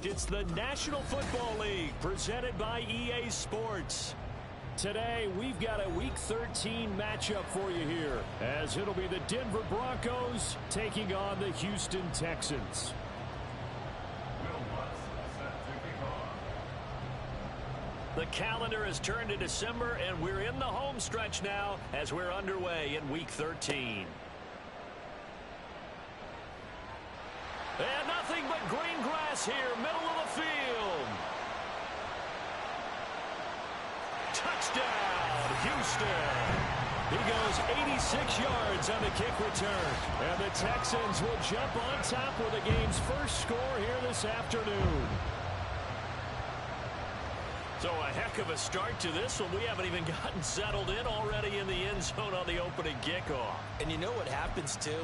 It's the National Football League presented by EA Sports. Today, we've got a Week 13 matchup for you here, as it'll be the Denver Broncos taking on the Houston Texans. The calendar has turned to December, and we're in the home stretch now as we're underway in Week 13. And nothing but green grass here, middle of the field. Touchdown, Houston. He goes 86 yards on the kick return. And the Texans will jump on top with the game's first score here this afternoon. So a heck of a start to this one. We haven't even gotten settled in already in the end zone on the opening kickoff. And you know what happens, too?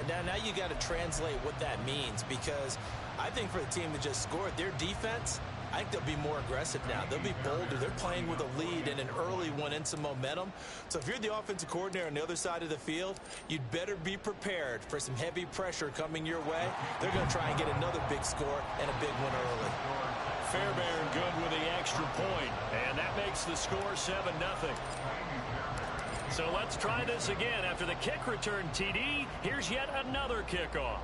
Now you got to translate what that means, because I think for the team that just scored, their defense, I think they'll be more aggressive now. They'll be bolder. They're playing with a lead and an early one and some momentum. So if you're the offensive coordinator on the other side of the field, you'd better be prepared for some heavy pressure coming your way. They're going to try and get another big score and a big one early. Fairbairn good with the extra point, and that makes the score 7-0. So let's try this again. After the kick return TD, here's yet another kickoff.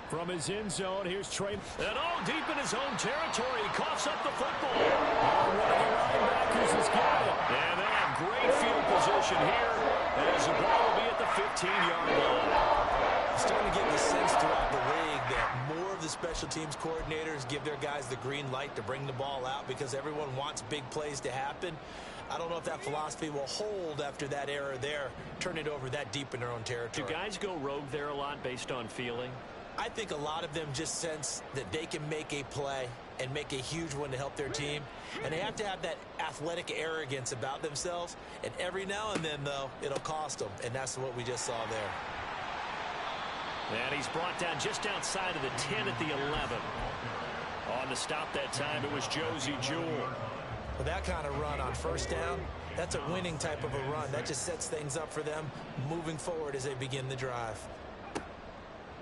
From his end zone, here's Trey. And all deep in his own territory, he coughs up the football. And one of the linebackers has got it. And they have great field position here as the ball will be at the 15-yard line. I'm starting to get the sense throughout the league that more of the special teams coordinators give their guys the green light to bring the ball out because everyone wants big plays to happen. I don't know if that philosophy will hold after that error there, turn it over that deep in their own territory. Do guys go rogue there a lot based on feeling? I think a lot of them just sense that they can make a play and make a huge one to help their team. And they have to have that athletic arrogance about themselves. And every now and then, though, it'll cost them. And that's what we just saw there. And he's brought down just outside of the 10 at the 11. On the stop that time, it was Josie Jewell. With that kind of run on first down, that's a winning type of a run. That just sets things up for them moving forward as they begin the drive.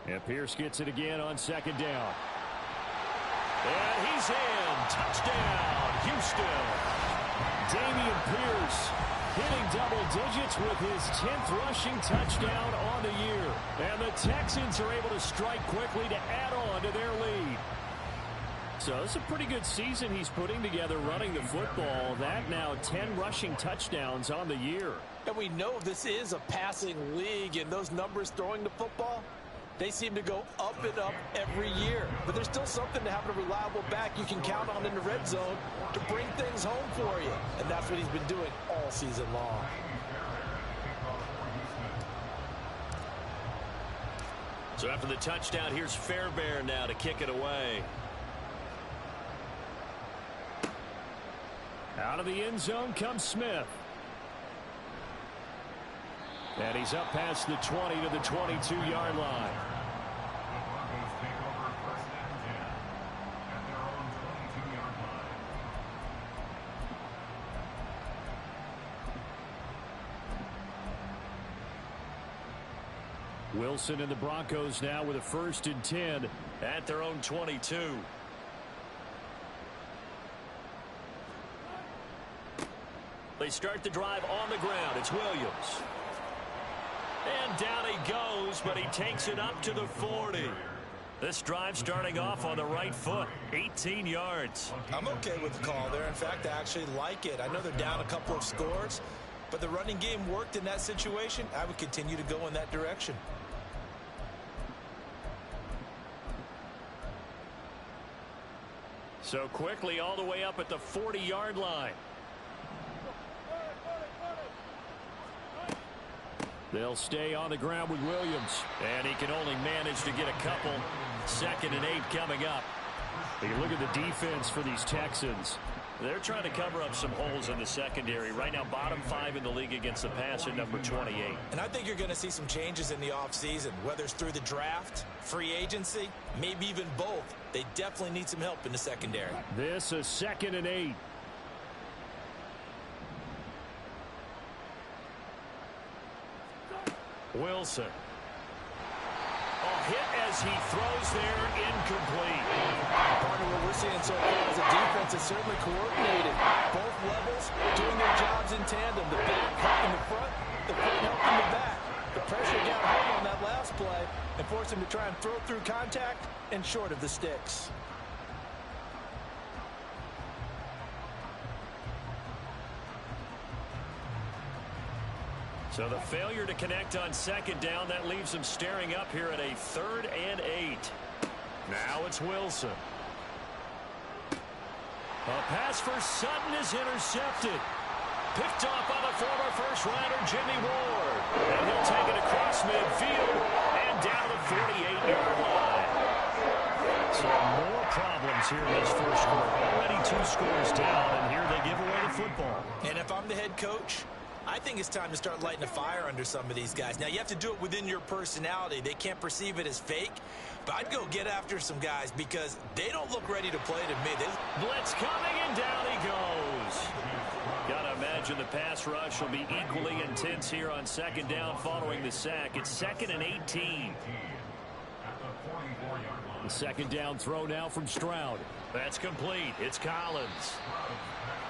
And Pierce gets it again on second down. And he's in. Touchdown, Houston. Dameon Pierce hitting double digits with his 10th rushing touchdown on the year. And the Texans are able to strike quickly to add on to their lead. So it's a pretty good season he's putting together running the football. That now 10 rushing touchdowns on the year. And we know this is a passing league, and those numbers throwing the football, they seem to go up and up every year. But there's still something to have a reliable back you can count on in the red zone to bring things home for you. And that's what he's been doing all season long. So after the touchdown, here's Fairbairn now to kick it away. Out of the end zone comes Smith. And he's up past the 20 to the 22-yard line. Wilson and the Broncos now with a 1st and 10 at their own 22. They start the drive on the ground. It's Williams. And down he goes, but he takes it up to the 40. This drive starting off on the right foot, 18 yards. I'm okay with the call there. In fact, I actually like it. I know they're down a couple of scores, but the running game worked in that situation. I would continue to go in that direction. So quickly all the way up at the 40-yard line. They'll stay on the ground with Williams. And he can only manage to get a couple. 2nd and 8 coming up. You look at the defense for these Texans. They're trying to cover up some holes in the secondary. Right now, bottom 5 in the league against the pass at number 28. And I think you're going to see some changes in the offseason, whether it's through the draft, free agency, maybe even both. They definitely need some help in the secondary. This is 2nd and 8. Wilson. A hit as he throws there, incomplete. Partner, what we're seeing so far is a defense that's certainly coordinated. Both levels doing their jobs in tandem. The back helping the front helping the back. The pressure got home on that last play and forced him to try and throw through contact and short of the sticks. So the failure to connect on second down, that leaves him staring up here at a 3rd and 8. Now it's Wilson. A pass for Sutton is intercepted. Picked off by the former first-rounder Jimmy Ward. And he'll take it across midfield and down the 48-yard line. So more problems here in this first quarter. Already 2 scores down, and here they give away the football. And if I'm the head coach, I think it's time to start lighting a fire under some of these guys. Now, you have to do it within your personality. They can't perceive it as fake. But I'd go get after some guys because they don't look ready to play to me. Blitz coming, and down he goes. Gotta imagine the pass rush will be equally intense here on second down following the sack. It's 2nd and 18. The second down throw now from Stroud. That's complete. It's Collins.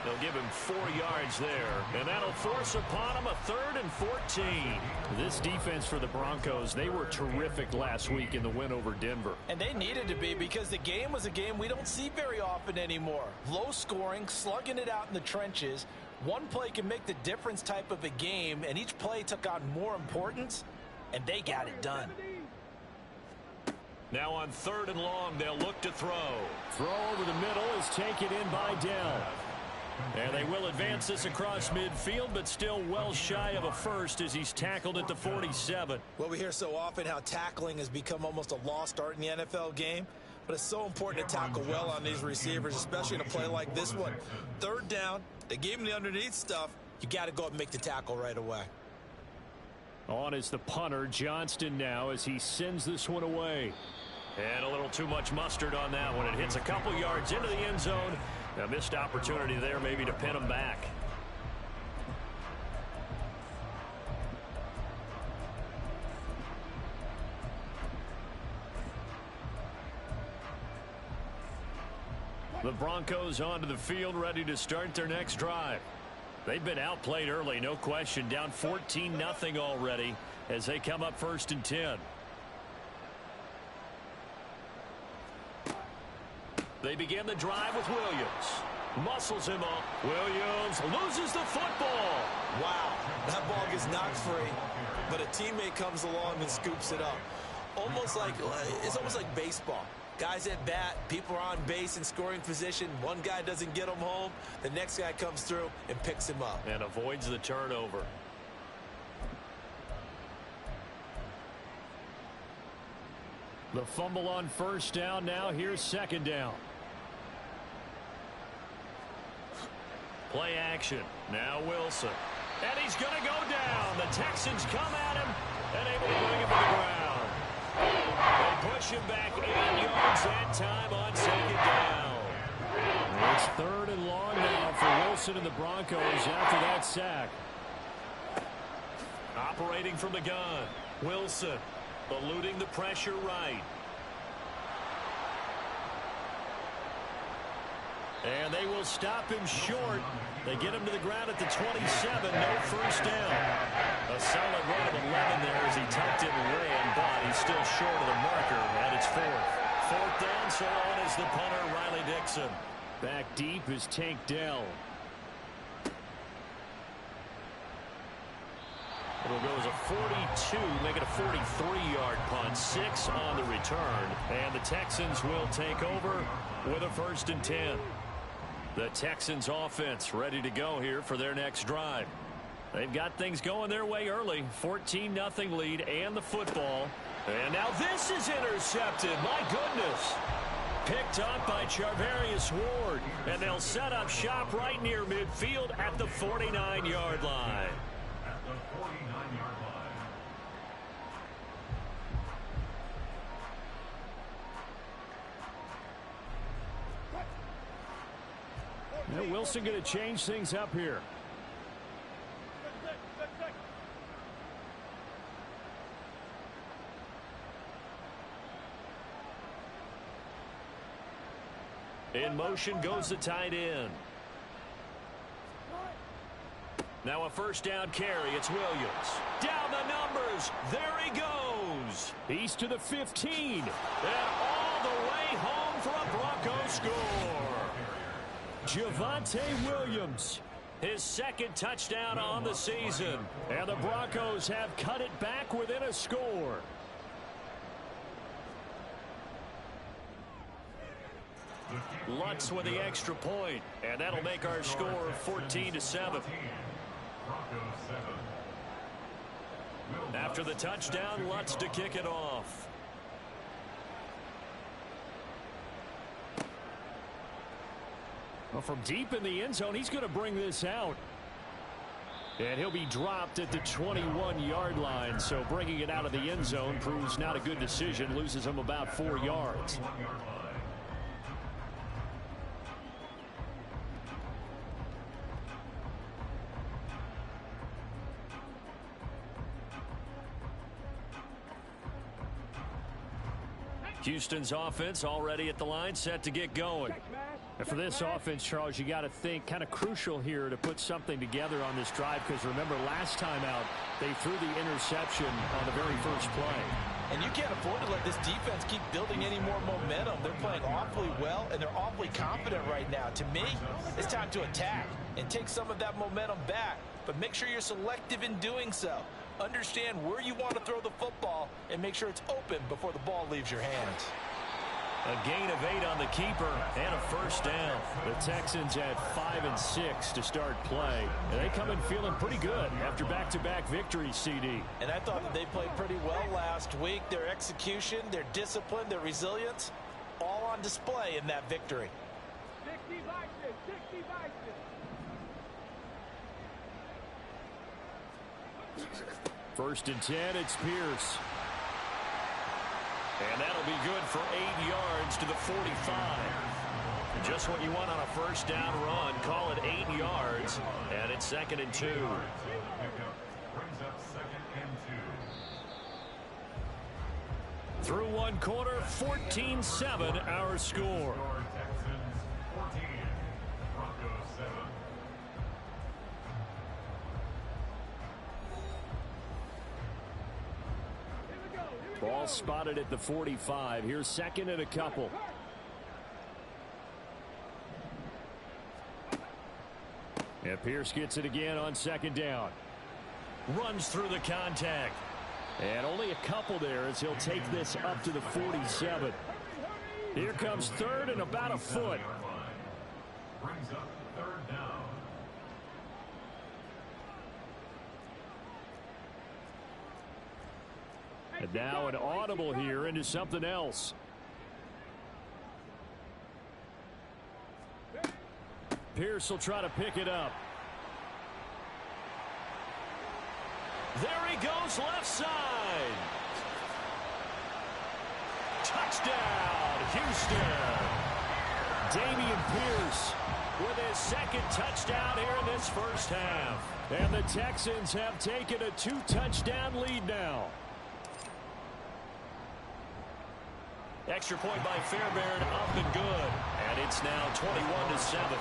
They'll give him 4 yards there, and that'll force upon him a 3rd and 14. This defense for the Broncos, they were terrific last week in the win over Denver. And they needed to be because the game was a game we don't see very often anymore. Low scoring, slugging it out in the trenches. One play can make the difference type of a game, and each play took on more importance, and they got it done. Now on 3rd and long, they'll look to throw. Throw over the middle is taken in by Dell. And they will advance this across midfield, but still well shy of a first as he's tackled at the 47. Well, we hear so often how tackling has become almost a lost art in the NFL game, but it's so important to tackle well on these receivers, especially in a play like this one. 3rd down, they gave him the underneath stuff. You got to go up and make the tackle right away. On is the punter, Johnston, now as he sends this one away. And a little too much mustard on that one. It hits a couple yards into the end zone. A missed opportunity there maybe to pin him back. The Broncos onto the field, ready to start their next drive. They've been outplayed early, no question. Down 14-0 already as they come up 1st and 10. They begin the drive with Williams. Muscles him up. Williams loses the football. Wow, that ball gets knocked free, but a teammate comes along and scoops it up. It's almost like baseball. Guys at bat, people are on base in scoring position. One guy doesn't get him home. The next guy comes through and picks him up. And avoids the turnover. The fumble on 1st down. Now here's 2nd down. Play action. Now Wilson. And he's going to go down. The Texans come at him and able to bring him to the ground. They push him back 8 yards that time on 2nd down. It's 3rd and long now for Wilson and the Broncos after that sack. Operating from the gun. Wilson eluding the pressure right. And they will stop him short. They get him to the ground at the 27. No 1st down. A solid run of 11 there as he tucked it and ran, but he's still short of the marker, and it's 4th. 4th down, so on is the punter, Riley Dixon. Back deep is Tank Dell. It'll go as a 42, make it a 43-yard punt. 6 on the return, and the Texans will take over with a 1st and 10. The Texans offense ready to go here for their next drive. They've got things going their way early. 14-0 lead and the football. And now this is intercepted. My goodness. Picked up by Charvarius Ward. And they'll set up shop right near midfield at the 49-yard line. Now Wilson going to change things up here. In motion goes the tight end. Now a first down carry. It's Williams. Down the numbers. There he goes. He's to the 15. And all the way home for a Bronco score. Javonte Williams. His second touchdown on the season. And the Broncos have cut it back within a score. Lutz with the extra point. And that'll make our score 14-7. After the touchdown, Lutz to kick it off. Well, from deep in the end zone, he's going to bring this out. And he'll be dropped at the 21-yard line. So bringing it out of the end zone proves not a good decision. Loses him about 4 yards. Houston's offense already at the line, set to get going. And for this offense, Charles, you got to think kind of crucial here to put something together on this drive, because remember last time out they threw the interception on the very first play. And you can't afford to let this defense keep building any more momentum. They're playing awfully well, and they're awfully confident right now. To me, it's time to attack and take some of that momentum back, but make sure you're selective in doing so. Understand where you want to throw the football and make sure it's open before the ball leaves your hands. A gain of 8 on the keeper and a first down. The Texans at 5 and 6 to start play. And they come in feeling pretty good after back-to-back victories, CD. And I thought that they played pretty well last week. Their execution, their discipline, their resilience, all on display in that victory. 60 Vikings, 60 Vikings. First and 10, it's Pierce. And that'll be good for 8 yards to the 45. Just what you want on a first down run. Call it 8 yards. And it's 2nd and 2. Through one quarter, 14-7 our score. Ball spotted at the 45. Here's 2nd and a couple. And Pierce gets it again on 2nd down. Runs through the contact. And only a couple there as he'll take this up to the 47. Here comes 3rd and about a foot. Brings up 3rd down. And now an audible here into something else. Pierce will try to pick it up. There he goes, left side. Touchdown, Houston. Dameon Pierce with his 2nd touchdown here in this first half. And the Texans have taken a 2-touchdown lead now. Extra point by Fairbairn, up and good. And it's now 21-7.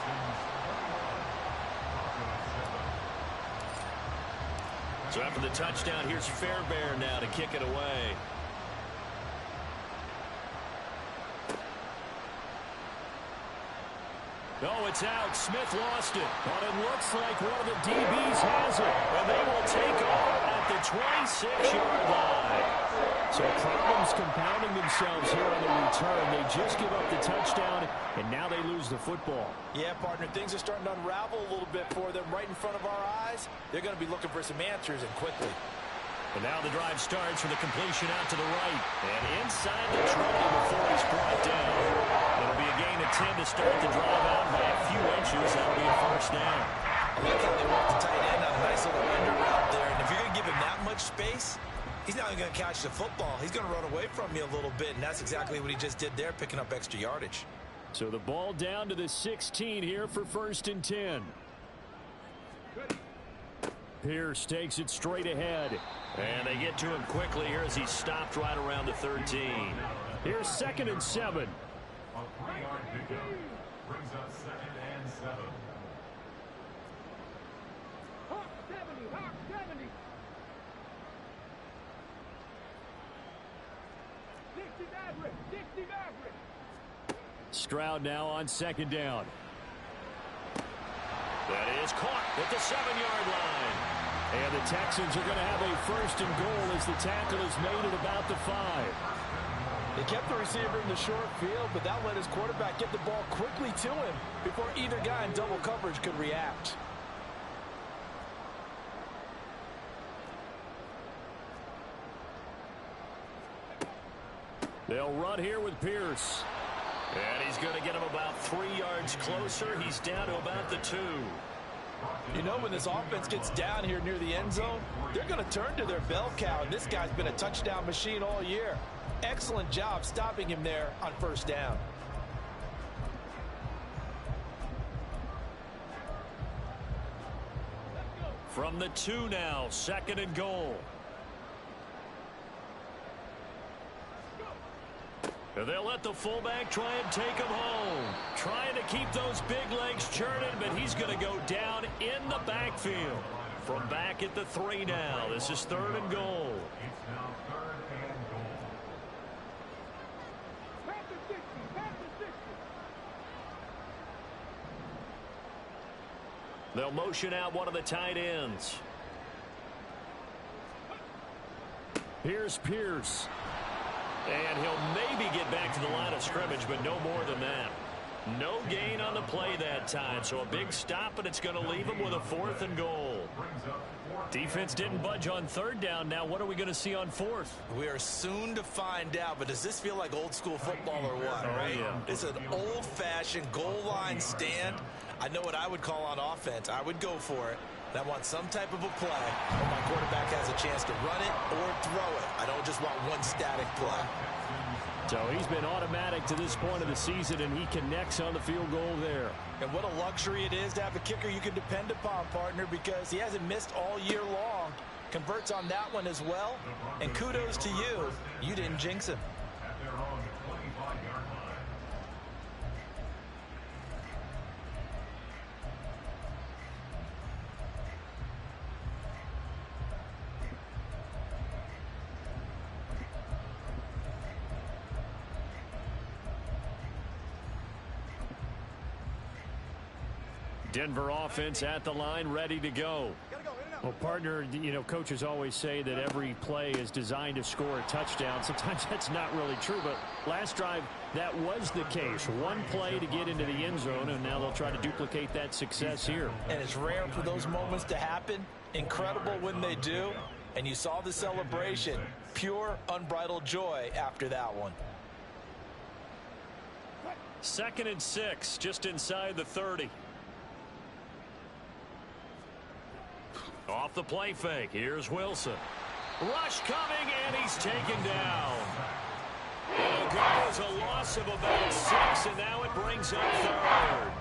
So after the touchdown, here's Fairbairn now to kick it away. Oh, it's out. Smith lost it. But it looks like one of the DBs has it. And they will take over at the 26-yard line. So problems compounding themselves here on the return. They just give up the touchdown, and now they lose the football. Yeah, partner, things are starting to unravel a little bit for them right in front of our eyes. They're going to be looking for some answers, and quickly. And now the drive starts with a completion out to the right. And inside the 20 before he's brought down. It'll be a gain of 10 to start the drive out by a few inches. That'll be a first down. I like how they walk the tight end on a nice little under route there. And if you're going to give him that much space, he's not going to catch the football. He's going to run away from you a little bit, and that's exactly what he just did there, picking up extra yardage. So the ball down to the 16 here for 1st and 10. Pierce takes it straight ahead. And they get to him quickly here as he stopped right around the 13. Here's 2nd and 7. Brings up 2nd and 7. Hawk 70, Hawk 70. 60 Maverick, 60 Maverick. Stroud now on 2nd down. That is caught at the 7-yard line. And the Texans are going to have a 1st and goal as the tackle is made at about the 5. They kept the receiver in the short field, but that let his quarterback get the ball quickly to him before either guy in double coverage could react. They'll run here with Pierce. And he's going to get him about 3 yards closer. He's down to about the 2. You know, when this offense gets down here near the end zone, they're going to turn to their bell cow, and this guy's been a touchdown machine all year. Excellent job stopping him there on 1st down. From the 2 now, 2nd and goal. They'll let the fullback try and take him home. Trying to keep those big legs churning, but he's going to go down in the backfield. From back at the 3 now. This is 3rd and goal. It's now 3rd and goal. Pass the 60, pass the 60. They'll motion out one of the tight ends. Here's Pierce. And he'll maybe get back to the line of scrimmage, but no more than that. No gain on the play that time, so a big stop, but it's going to leave him with a 4th and goal. Defense didn't budge on 3rd down. Now what are we going to see on 4th? We are soon to find out, but does this feel like old school football or what, right? Yeah. It's an old-fashioned goal line stand. I know what I would call on offense. I would go for it. I want some type of a play where my quarterback has a chance to run it or throw it. I don't just want one static play. So he's been automatic to this point of the season, and he connects on the field goal there. And what a luxury it is to have a kicker you can depend upon, partner, because he hasn't missed all year long. Converts on that one as well. And kudos to you. You didn't jinx him. At their own 25-yard line. Denver offense at the line, ready to go. Well, partner, you know, coaches always say that every play is designed to score a touchdown. Sometimes that's not really true, but last drive, that was the case. One play to get into the end zone, and now they'll try to duplicate that success here. And it's rare for those moments to happen. Incredible when they do. And you saw the celebration. Pure, unbridled joy after that one. 2nd and 6, just inside the 30. Off the play fake. Here's Wilson. Rush coming, and he's taken down. And goes a loss of about 6, and now it brings up 3rd.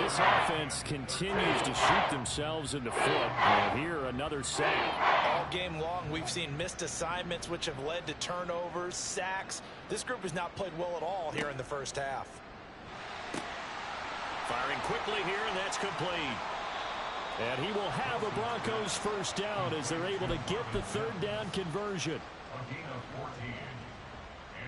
This offense continues to shoot themselves in the foot. And here, another sack. All game long, we've seen missed assignments, which have led to turnovers, sacks. This group has not played well at all here in the 1st half. Firing quickly here, and that's complete. And he will have a Broncos 1st down as they're able to get the 3rd down conversion. A gain of 14.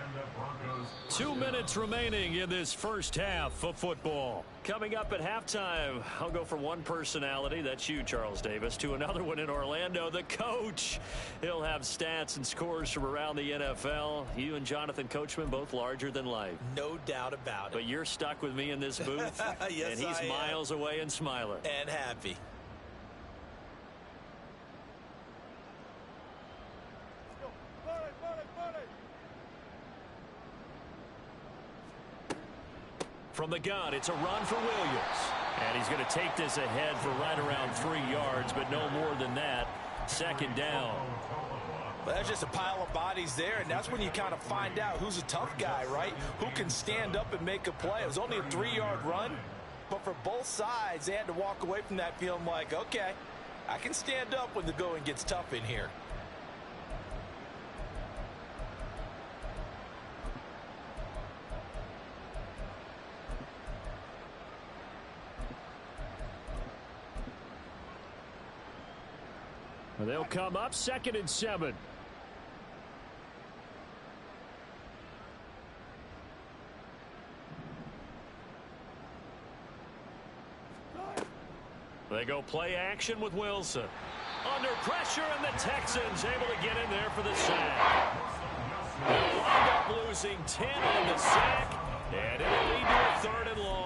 And the Broncos. 2 minutes remaining in this 1st half of football. Coming up at halftime, I'll go from one personality, that's you, Charles Davis, to another one in Orlando, the coach. He'll have stats and scores from around the NFL. You and Jonathan Coachman, both larger than life. No doubt about it. But you're stuck with me in this booth, yes, and he's miles away and smiling. And happy. From the gun, it's a run for Williams. And he's going to take this ahead for right around 3 yards, but no more than that. 2nd down. Well, that's just a pile of bodies there, and that's when you kind of find out who's a tough guy, right? Who can stand up and make a play. It was only a 3-yard run, but for both sides, they had to walk away from that feeling like, okay, I can stand up when the going gets tough in here. They'll come up 2nd and 7. They go play action with Wilson. Under pressure, and the Texans able to get in there for the sack. They'll wind up losing 10 on the sack, and it'll lead to a 3rd and long.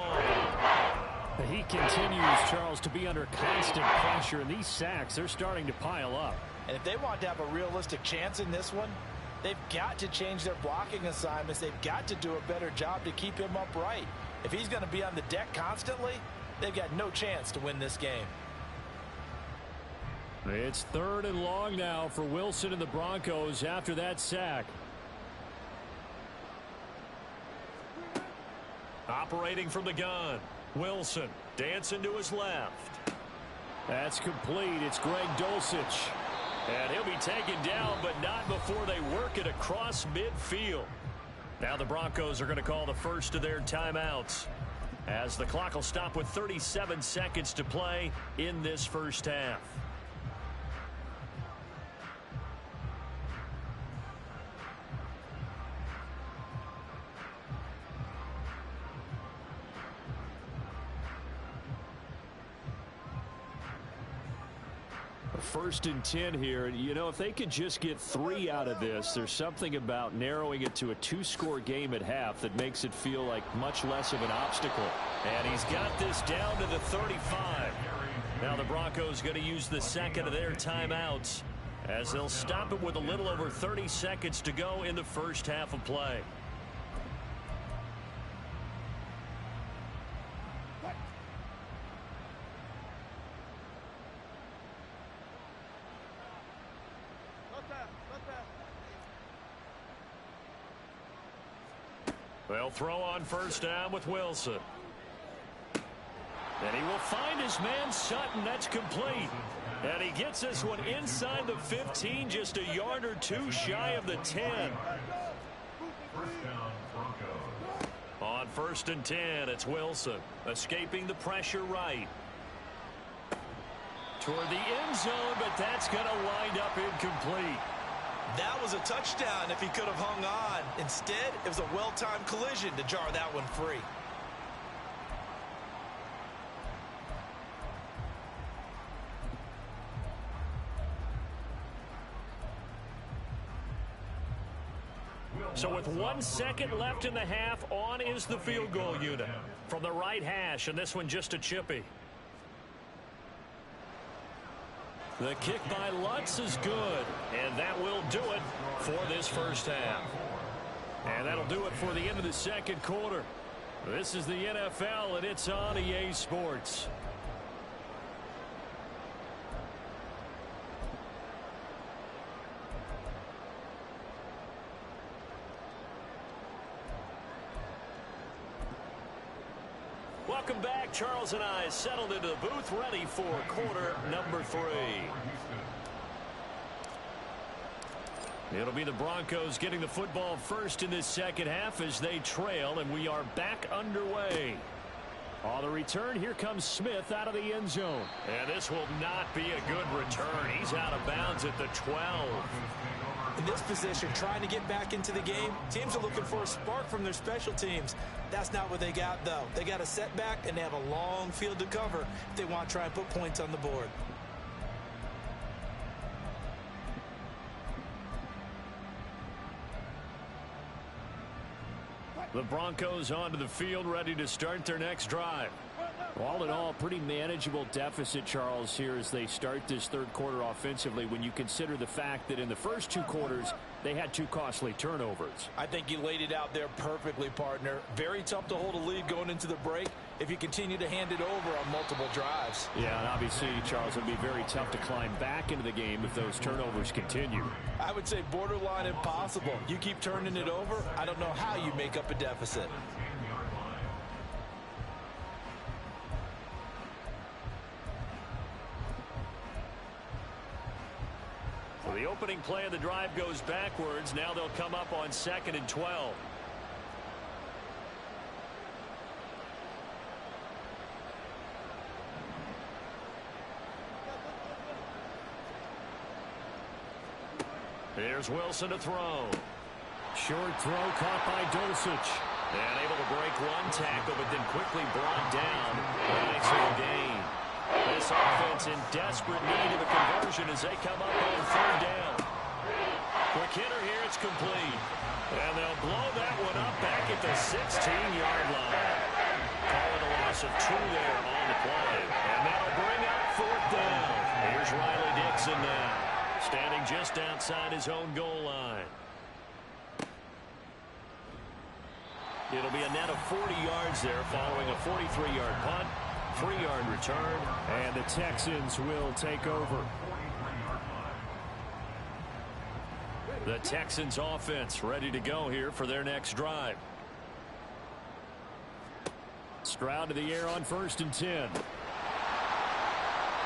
He continues, Charles, to be under constant pressure, and these sacks, they're starting to pile up. And if they want to have a realistic chance in this one, they've got to change their blocking assignments. They've got to do a better job to keep him upright. If he's going to be on the deck constantly, they've got no chance to win this game. It's 3rd and long now for Wilson and the Broncos after that sack. Operating from the gun. Wilson dancing to his left. That's complete. It's Greg Dulcich. And he'll be taken down, but not before they work it across midfield. Now the Broncos are going to call the first of their timeouts, as the clock will stop with 37 seconds to play in this first half. First and 10 here. You know, if they could just get 3 out of this, there's something about narrowing it to a 2-score game at half that makes it feel like much less of an obstacle. And he's got this down to the 35. Now the Broncos going to use the second of their timeouts, as they'll stop it with a little over 30 seconds to go in the first half of play. They'll throw on first down with Wilson. And he will find his man Sutton. That's complete. And he gets this one inside the 15, just a yard or 2 shy of the 10. On 1st and 10, it's Wilson escaping the pressure right. Toward the end zone, but that's going to wind up incomplete. That was a touchdown if he could have hung on. Instead, it was a well-timed collision to jar that one free. So with 1 second left in the half, on is the field goal unit from the right hash, and this one just a chippy. The kick by Lutz is good, and that will do it for this first half. And that'll do it for the end of the second quarter. This is the NFL, and it's on EA Sports. Welcome back. Charles and I settled into the booth, ready for quarter number 3. It'll be the Broncos getting the football first in this second half as they trail, and we are back underway. On the return, here comes Smith out of the end zone. And this will not be a good return. He's out of bounds at the 12. In this position, trying to get back into the game, teams are looking for a spark from their special teams. That's not what they got, though. They got a setback, and they have a long field to cover if they want to try and put points on the board. The Broncos onto the field, ready to start their next drive. All in all, pretty manageable deficit, Charles, here as they start this third quarter offensively when you consider the fact that in the first 2 quarters, they had 2 costly turnovers. I think you laid it out there perfectly, partner. Very tough to hold a lead going into the break if you continue to hand it over on multiple drives. Yeah, and obviously, Charles, it'll be very tough to climb back into the game if those turnovers continue. I would say borderline impossible. You keep turning it over, I don't know how you make up a deficit. Well, the opening play of the drive goes backwards. Now they'll come up on 2nd and 12. Here's Wilson to throw. Short throw caught by Dulcich. And able to break one tackle, but then quickly brought down. Nice little gain. This offense in desperate need of a conversion as they come up on third down. Quick hitter here, it's complete. And they'll blow that one up back at the 16-yard line. Call it a loss of 2 there on the play. And that'll bring up fourth down. Here's Riley Dixon now, standing just outside his own goal line. It'll be a net of 40 yards there following a 43-yard punt, 3-yard return, and the Texans will take over. The Texans offense ready to go here for their next drive. Stroud to the air on 1st and 10.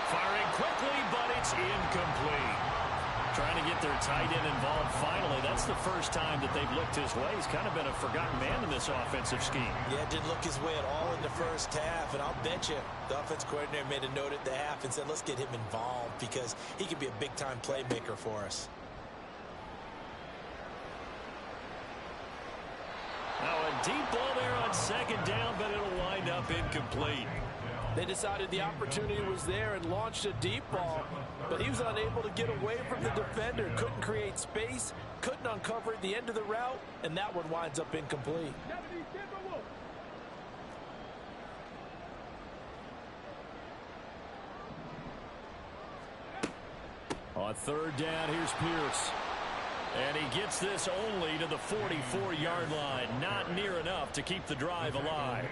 Firing quickly, but it's incomplete. Trying to get their tight end involved finally. That's the first time that they've looked his way. He's kind of been a forgotten man in this offensive scheme. Yeah, didn't look his way at all in the first half. And I'll bet you the offense coordinator made a note at the half and said, let's get him involved because he could be a big-time playmaker for us. Now a deep ball there on 2nd down, but it'll wind up incomplete. They decided the opportunity was there and launched a deep ball, but he was unable to get away from the defender. Couldn't create space, couldn't uncover at the end of the route, and that one winds up incomplete. On 3rd down, here's Pierce. And he gets this only to the 44-yard line. Not near enough to keep the drive alive.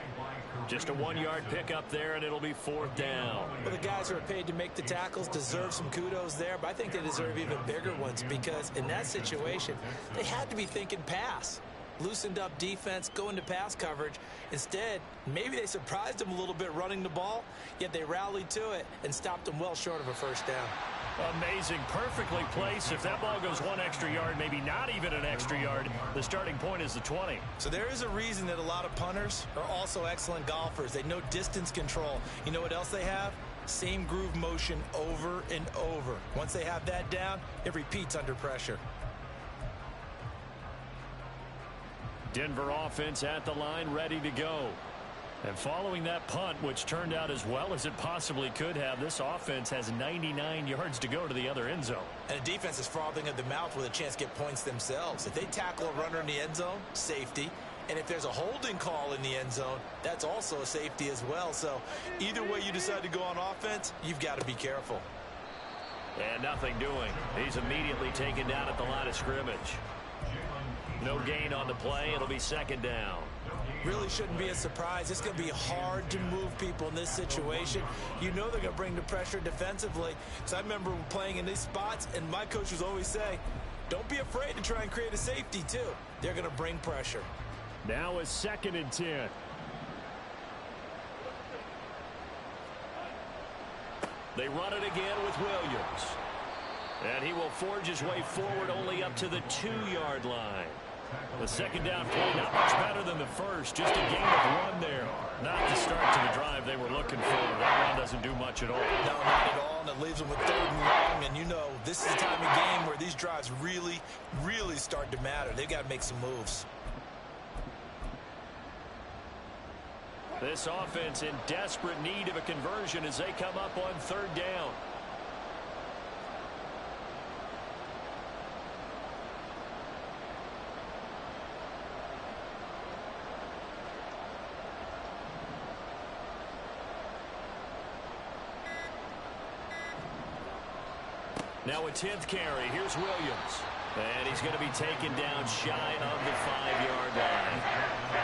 Just a 1-yard pickup there, and it'll be 4th down. Well, the guys who are paid to make the tackles deserve some kudos there, but I think they deserve even bigger ones because in that situation, they had to be thinking pass. Loosened up defense, go into pass coverage. Instead, maybe they surprised them a little bit running the ball, yet they rallied to it and stopped them well short of a 1st down. Amazing. Perfectly placed. If that ball goes 1 extra yard, maybe not even an extra yard, the starting point is the 20. So there is a reason that a lot of punters are also excellent golfers. They know distance control. You know what else they have? Same groove motion over and over. Once they have that down, it repeats under pressure. Denver offense at the line, ready to go. And following that punt, which turned out as well as it possibly could have, this offense has 99 yards to go to the other end zone. And the defense is frothing at the mouth with a chance to get points themselves. If they tackle a runner in the end zone, safety. And if there's a holding call in the end zone, that's also a safety as well. So either way you decide to go on offense, you've got to be careful. And nothing doing. He's immediately taken down at the line of scrimmage. No gain on the play. It'll be 2nd down. Really shouldn't be a surprise. It's going to be hard to move people in this situation. You know they're going to bring the pressure defensively. So I remember playing in these spots, and my coaches always say, don't be afraid to try and create a safety, too. They're going to bring pressure. Now a 2nd and 10. They run it again with Williams. And he will forge his way forward only up to the 2-yard line. The 2nd down play, not much better than the first. Just a gain of 1 there. Not the start to the drive they were looking for. That run doesn't do much at all. No, not at all, and it leaves them with 3rd and long. And you know, this is the time of game where these drives really, really start to matter. They've got to make some moves. This offense in desperate need of a conversion as they come up on 3rd down. Now a 10th carry. Here's Williams. And he's going to be taken down shy of the 5-yard line.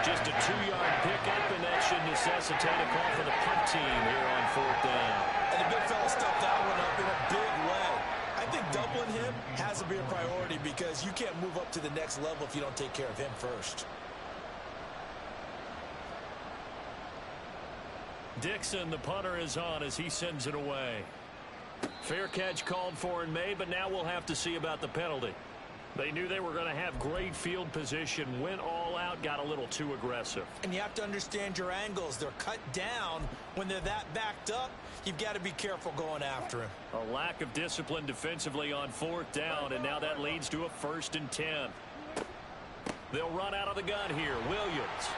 Just a 2-yard pickup, and that should necessitate a call for the punt team here on 4th down. And the big fella stuffed that one up in a big way. I think doubling him has to be a priority because you can't move up to the next level if you don't take care of him first. Dixon, the punter, is on as he sends it away. Fair catch called for and made, but now we'll have to see about the penalty. They knew they were going to have great field position, went all out, got a little too aggressive. And you have to understand your angles. They're cut down when they're that backed up. You've got to be careful going after him. A lack of discipline defensively on 4th down, and now that leads to a 1st and 10. They'll run out of the gun here. Williams.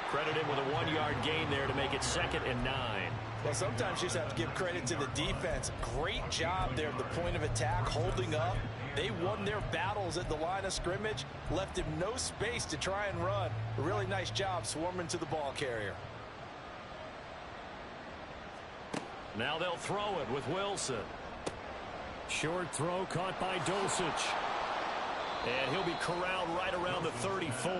Credit him with a 1-yard gain there to make it 2nd and 9. Well, sometimes you just have to give credit to the defense. Great job there at the point of attack, holding up. They won their battles at the line of scrimmage, left him no space to try and run. A really nice job swarming to the ball carrier. Now they'll throw it with Wilson. Short throw caught by Dulcich. And he'll be corralled right around the 34.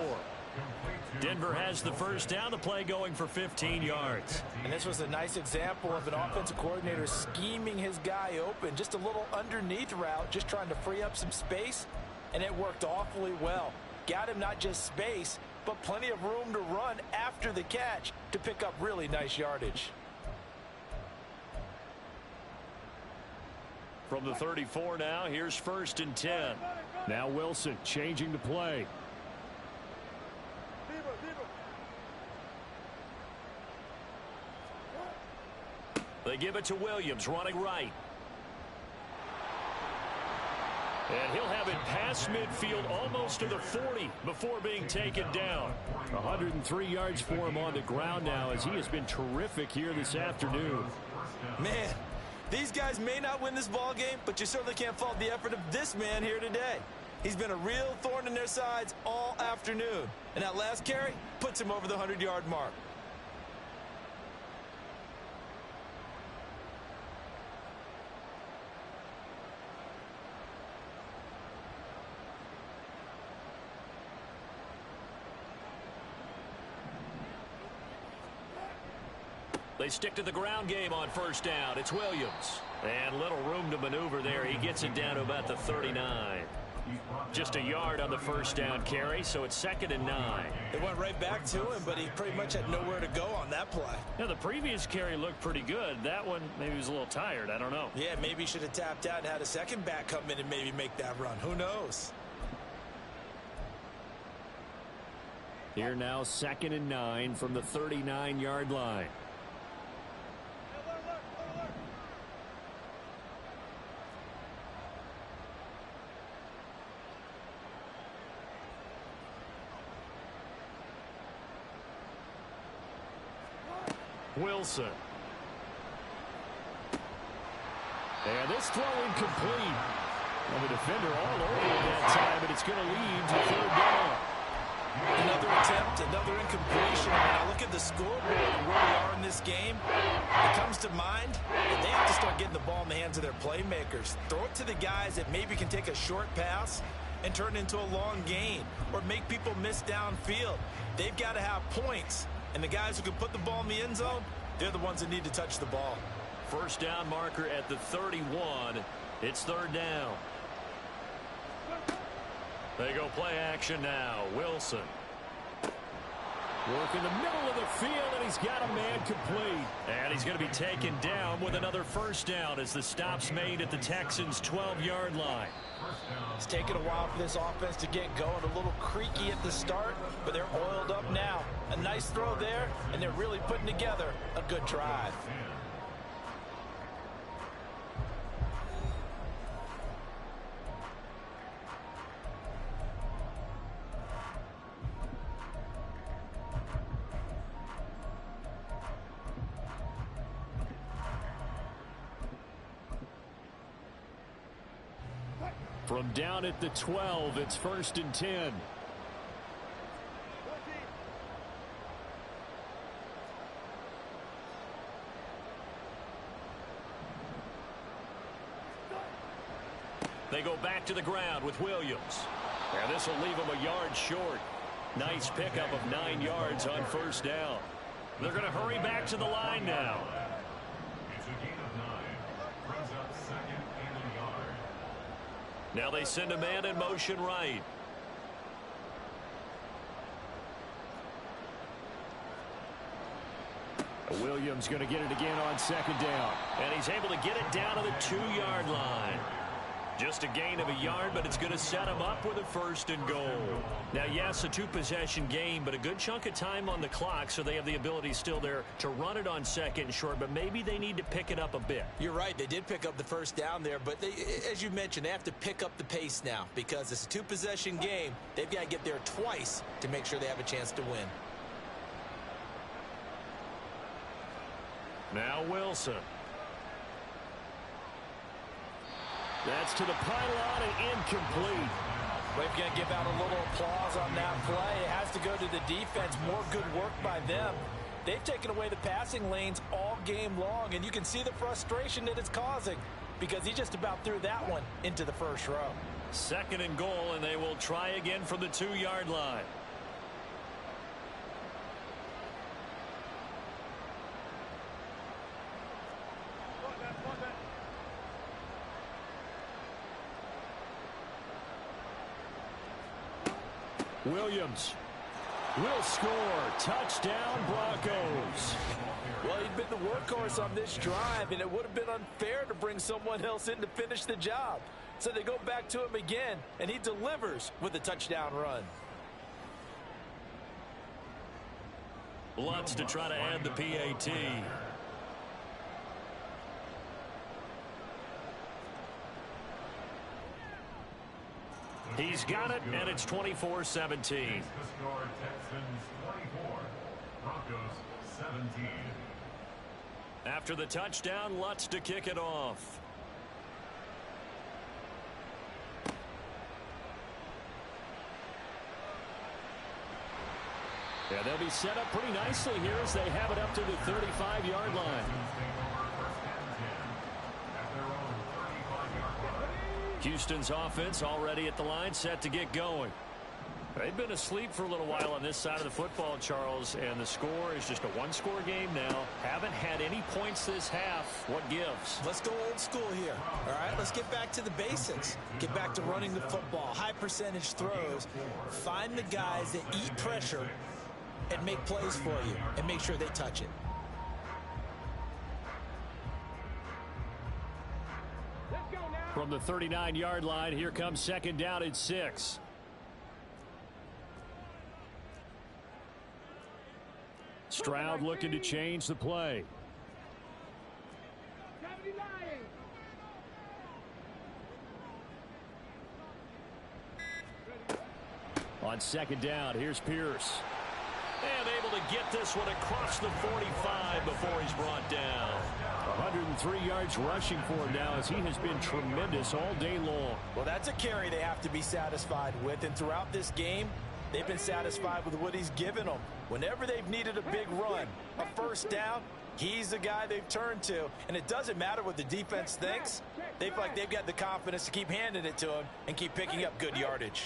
Denver has the 1st down, the play going for 15 yards. And this was a nice example of an offensive coordinator scheming his guy open. Just a little underneath route, just trying to free up some space, and it worked awfully well. Got him not just space, but plenty of room to run after the catch to pick up really nice yardage. From the 34 now, here's 1st and 10. Now Wilson changing the play. They give it to Williams, running right. And he'll have it past midfield almost to the 40 before being taken down. 103 yards for him on the ground now as he has been terrific here this afternoon. Man, these guys may not win this ball game, but you certainly can't fault the effort of this man here today. He's been a real thorn in their sides all afternoon. And that last carry puts him over the 100-yard mark. They stick to the ground game on 1st down. It's Williams. And little room to maneuver there. He gets it down to about the 39. Just a yard on the 1st down carry, so it's 2nd and 9. It went right back to him, but he pretty much had nowhere to go on that play. Now, the previous carry looked pretty good. That one, maybe he was a little tired. I don't know. Yeah, maybe he should have tapped out and had a second back come in and maybe make that run. Who knows? Here now, 2nd and 9 from the 39-yard line. Wilson. And this throw incomplete. And the defender all over it that time, and it's going to lead to 3rd down. Another attempt, another incompletion. When I look at the scoreboard and where we are in this game, it comes to mind that they have to start getting the ball in the hands of their playmakers. Throw it to the guys that maybe can take a short pass and turn it into a long gain or make people miss downfield. They've got to have points. And the guys who can put the ball in the end zone, they're the ones that need to touch the ball. 1st down marker at the 31. It's 3rd down. They go play action now. Wilson. Work in the middle of the field, and he's got a man complete. And he's going to be taken down with another 1st down as the stop's made at the Texans' 12-yard line. It's taken a while for this offense to get going. A little creaky at the start, but they're oiled up now. A nice throw there, and they're really putting together a good drive. From down at the 12, it's 1st and 10. They go back to the ground with Williams. And this will leave them a yard short. Nice pickup of 9 yards on 1st down. They're going to hurry back to the line now. It's a gain of 9. Brings up 2nd and a yard. Now they send a man in motion right. Williams going to get it again on 2nd down. And he's able to get it down to the 2-yard line. Just a gain of a yard, but it's going to set them up with a 1st and goal. Now, yes, a 2-possession game, but a good chunk of time on the clock, so they have the ability still there to run it on 2nd and short, but maybe they need to pick it up a bit. You're right. They did pick up the 1st down there, but as you mentioned, they have to pick up the pace now because it's a 2-possession game. They've got to get there twice to make sure they have a chance to win. Now Wilson. That's to the pylon and incomplete. We're going to give out a little applause on that play. It has to go to the defense. More good work by them. They've taken away the passing lanes all game long, and you can see the frustration that it's causing because he just about threw that one into the 1st row. 2nd and goal, and they will try again from the 2-yard line. Williams will score. Touchdown, Broncos. Well, he'd been the workhorse on this drive, and it would have been unfair to bring someone else in to finish the job. So they go back to him again, and he delivers with a touchdown run. Lutz to try to add the PAT. He's got it, and it's 24-17. The score, Texans 24, Broncos 17. After the touchdown, Lutz to kick it off. Yeah, they'll be set up pretty nicely here as they have it up to the 35-yard line. Houston's offense already at the line, set to get going. They've been asleep for a little while on this side of the football, Charles, and the score is just a 1-score game now. Haven't had any points this half. What gives? Let's go old school here. All right, let's get back to the basics. Get back to running the football, high percentage throws. Find the guys that eat pressure and make plays for you and make sure they touch it. From the 39-yard line, here comes 2nd down and 6. Stroud looking to change the play. On 2nd down, here's Pierce. And able to get this one across the 45 before he's brought down. 103 yards rushing for him now as he has been tremendous all day long. Well, that's a carry they have to be satisfied with, and throughout this game, they've been satisfied with what he's given them. Whenever they've needed a big run, a 1st down, he's the guy they've turned to. And it doesn't matter what the defense thinks. They feel like they've got the confidence to keep handing it to him and keep picking up good yardage.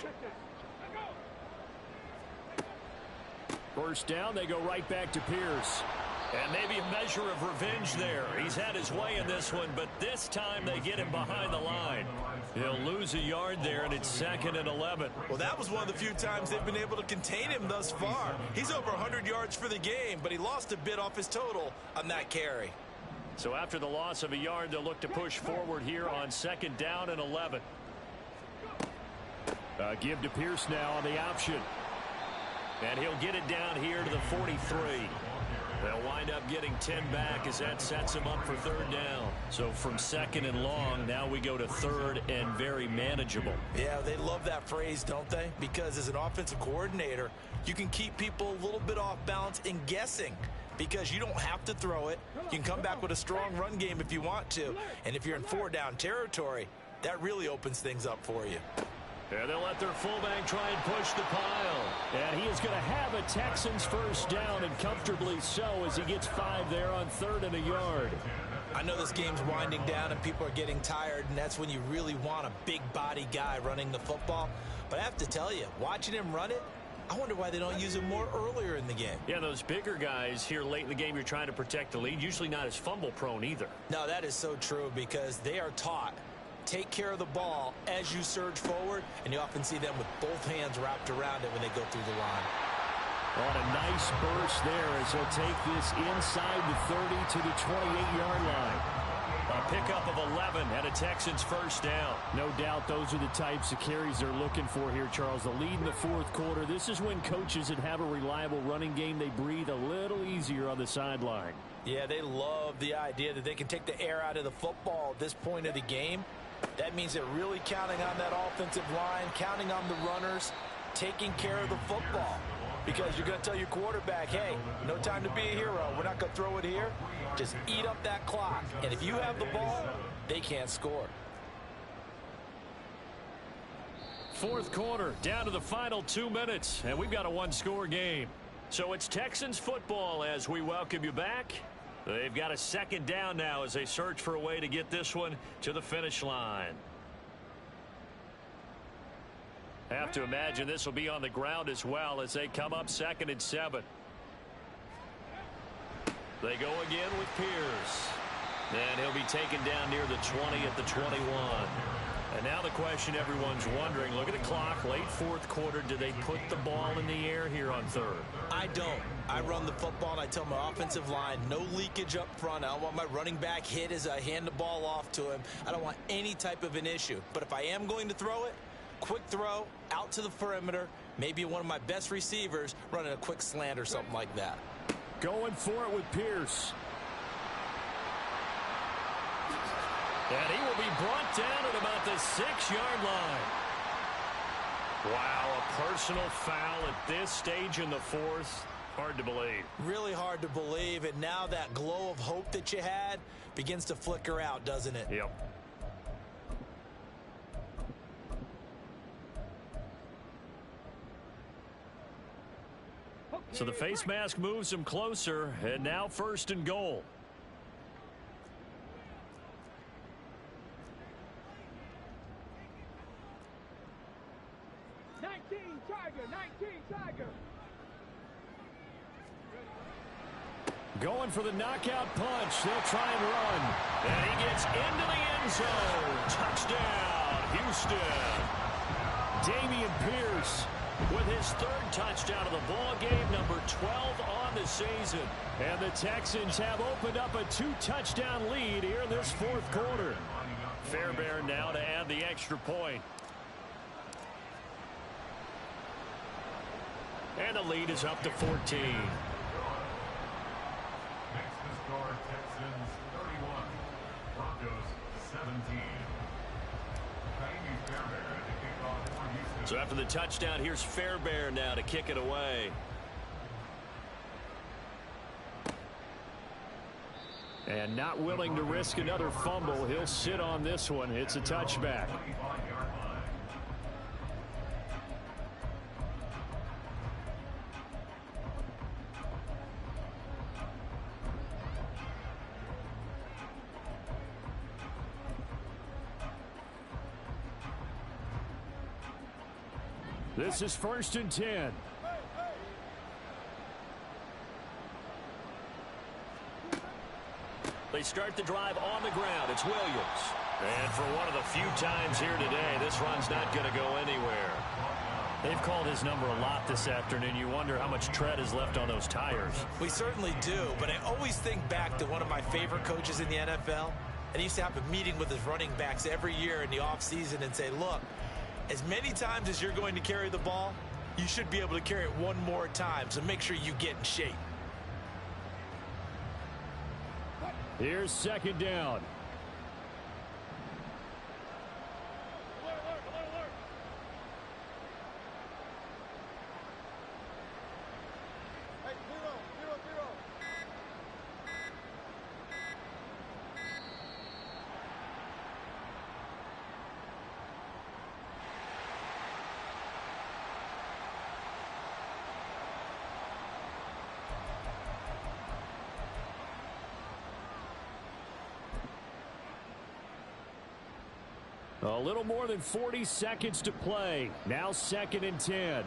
1st down, they go right back to Pierce. And maybe a measure of revenge there. He's had his way in this one, but this time they get him behind the line. He'll lose a yard there, and it's 2nd and 11. Well, that was one of the few times they've been able to contain him thus far. He's over 100 yards for the game, but he lost a bit off his total on that carry. So after the loss of a yard, they'll look to push forward here on 2nd down and 11. Give to Pierce now on the option. And he'll get it down here to the 43. They'll wind up getting 10 back as that sets him up for 3rd down. So from 2nd and long, now we go to 3rd and very manageable. Yeah, they love that phrase, don't they? Because as an offensive coordinator, you can keep people a little bit off balance and guessing because you don't have to throw it. You can come back with a strong run game if you want to. And if you're in 4-down territory, that really opens things up for you. And they'll let their fullback try and push the pile. And he is going to have a Texans 1st down, and comfortably so as he gets 5 there on 3rd and a yard. I know this game's winding down and people are getting tired, and that's when you really want a big body guy running the football. But I have to tell you, watching him run it, I wonder why they don't use him more earlier in the game. Yeah, those bigger guys here late in the game, you're trying to protect the lead, usually not as fumble prone either. No, that is so true because they are taught take care of the ball as you surge forward, and you often see them with both hands wrapped around it when they go through the line. On a nice burst there as he'll take this inside the 30 to the 28-yard line. A pickup of 11 and a Texans first down. No doubt those are the types of carries they're looking for here, Charles. The lead in the fourth quarter. This is when coaches that have a reliable running game, they breathe a little easier on the sideline. Yeah, they love the idea that they can take the air out of the football at this point of the game. That means they're really counting on that offensive line, counting on the runners, taking care of the football. Because you're going to tell your quarterback, hey, no time to be a hero. We're not going to throw it here. Just eat up that clock. And if you have the ball, they can't score. Fourth quarter, down to the final 2 minutes, and we've got a one-score game. So it's Texans football as we welcome you back. They've got a second down now as they search for a way to get this one to the finish line. Have to imagine this will be on the ground as well as they come up 2nd and 7. They go again with Pierce. And he'll be taken down near the 20 at the 21. And now the question everyone's wondering, look at the clock, late fourth quarter, do they put the ball in the air here on third? I don't. I run the football and I tell my offensive line, no leakage up front. I don't want my running back hit as I hand the ball off to him. I don't want any type of an issue. But if I am going to throw it, quick throw out to the perimeter, maybe one of my best receivers running a quick slant or something like that. Going for it with Pierce. And he will be brought down at about the 6-yard line. Wow, a personal foul at this stage in the fourth. Hard to believe. Really hard to believe, and now that glow of hope that you had begins to flicker out, doesn't it? Yep. So the face mask moves him closer, and now 1st and goal. Going for the knockout punch. They'll try and run. And he gets into the end zone. Touchdown, Houston. Dameon Pierce with his 3rd touchdown of the ball game, number 12 on the season. And the Texans have opened up a 2-touchdown lead here in this fourth quarter. Fairbairn now to add the extra point. And the lead is up to 14. Next to score, Texans 31, Broncos 17. Fairbairn to kick off for Houston. So after the touchdown, here's Fairbairn now to kick it away. And not willing to risk another fumble. He'll sit on this one. It's a touchback. This is 1st and 10. They start the drive on the ground. It's Williams. And for one of the few times here today, this run's not going to go anywhere. They've called his number a lot this afternoon. You wonder how much tread is left on those tires. We certainly do, but I always think back to one of my favorite coaches in the NFL. And he used to have a meeting with his running backs every year in the offseason and say, look, as many times as you're going to carry the ball, you should be able to carry it one more time, so make sure you get in shape. Here's 2nd down. A little more than 40 seconds to play. Now 2nd and 10.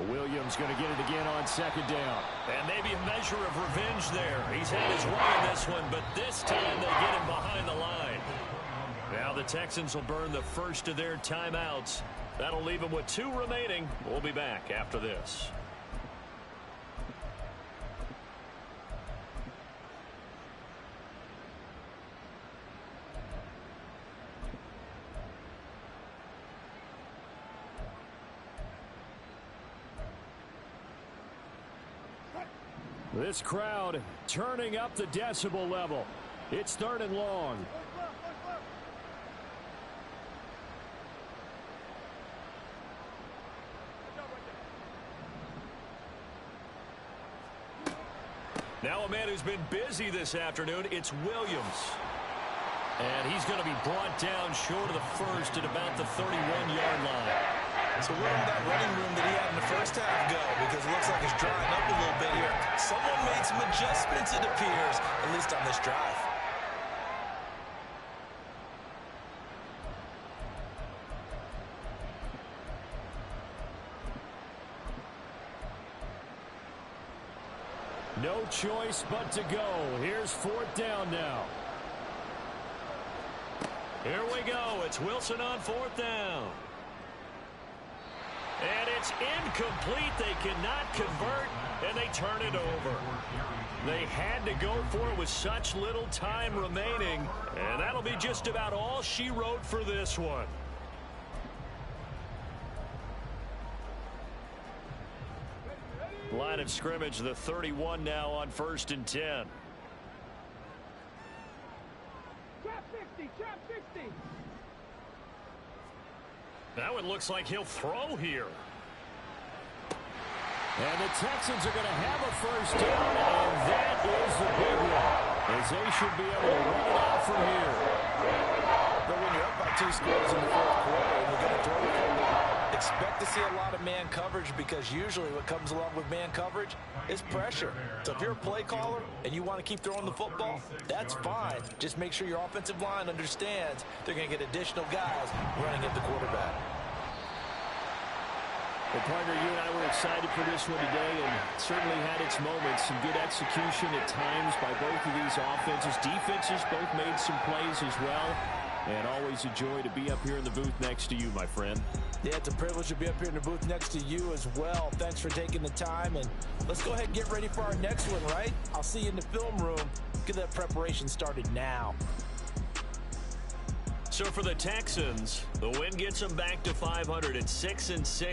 Williams going to get it again on 2nd down. And maybe a measure of revenge there. He's had his way in this one, but this time they get him behind the line. Now the Texans will burn the first of their timeouts. That'll leave them with 2 remaining. We'll be back after this. This crowd turning up the decibel level. It's 3rd and long. Now a man who's been busy this afternoon, it's Williams. And he's going to be brought down short of the first at about the 31-yard line. So where did that running room that he had in the first half go? Because it looks like it's drying up a little bit here. Someone made some adjustments, it appears, at least on this drive. No choice but to go. Here's 4th down now. Here we go. It's Wilson on 4th down. And it's incomplete. They cannot convert, and they turn it over. They had to go for it with such little time remaining, and that'll be just about all she wrote for this one. Line of scrimmage, the 31 now on 1st and 10. Trap 60, trap 60. That one looks like he'll throw here. And the Texans are going to have a 1st down, and that is the big one, as they should be able to run it out from here. But when you're up by 2 scores in the 4th quarter and you're going to throw the football, expect to see a lot of man coverage, because usually what comes along with man coverage is pressure. So if you're a play caller and you want to keep throwing the football, that's fine. Just make sure your offensive line understands they're going to get additional guys running at the quarterback. Well, partner, you and I were excited for this one today, and it certainly had its moments. Some good execution at times by both of these offenses. Defenses both made some plays as well. And always a joy to be up here in the booth next to you, my friend. Yeah, it's a privilege to be up here in the booth next to you as well. Thanks for taking the time, and let's go ahead and get ready for our next one, right? I'll see you in the film room. Get that preparation started now. So for the Texans, the win gets them back to 500 at 6-6.